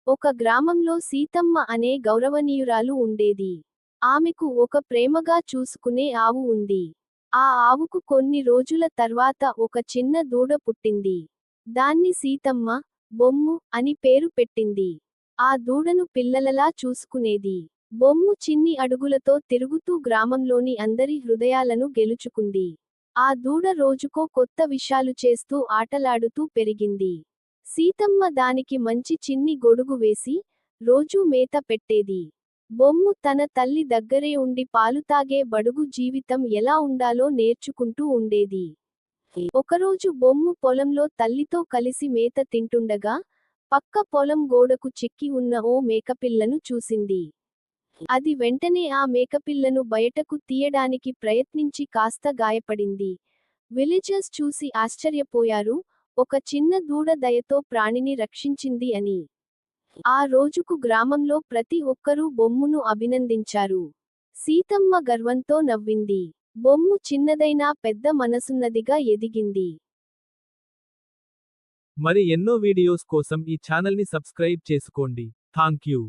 ఒక గ్రామంలో సీతమ్మ అనే గౌరవనీయురాలు ఉండేది. ఆమెకు ఒక ప్రేమగా చూసుకునే ఆవు ఉంది. ఆ ఆవుకు కొన్ని రోజుల తర్వాత ఒక చిన్న దూడ పుట్టింది. దాన్ని సీతమ్మ, బొమ్ము అని పేరు పెట్టింది. ఆ దూడను పిల్లలలా చూసుకునేది. బొమ్ము చిన్ని అడుగులతో తిరుగుతూ గ్రామంలోని అందరి హృదయాలను గెలుచుకుంది. ఆ దూడ రోజుకో కొత్త విషయాలు చేస్తూ ఆటలాడుతూ పెరిగింది. సీతమ్మ దానికి మంచి చిన్ని గొడుగు వేసి, రోజూ మేత పెట్టేది. బొమ్ము తన తల్లి దగ్గరే ఉండి పాలు తాగే బడుగు జీవితం ఎలా ఉండాలో నేర్చుకుంటూ ఉండేది. ఒకరోజు బొమ్ము పొలంలో తల్లితో కలిసి మేత తింటుండగా, పక్క పొలం గోడకు చిక్కి ఉన్న ఓ మేకపిల్లను చూసింది. అది వెంటనే ఆ మేకపిల్లను బయటకు తీయడానికి ప్రయత్నించి కాస్త గాయపడింది. విలేజర్స్ చూసి ఆశ్చర్యపోయారు, ఒక చిన్న దూడ దయతో ప్రాణిని రక్షించింది అని. ఆ రోజుకు గ్రామంలో ప్రతి ఒక్కరూ బొమ్మును అభినందించారు. సీతమ్మ గర్వంతో నవ్వింది. బొమ్ము చిన్నదైనా పెద్ద మనసున్నదిగా ఎదిగింది. మరి ఎన్నో వీడియోస్ కోసం ఈ ఛానల్ని సబ్స్క్రైబ్ చేసుకోండి. థాంక్యూ.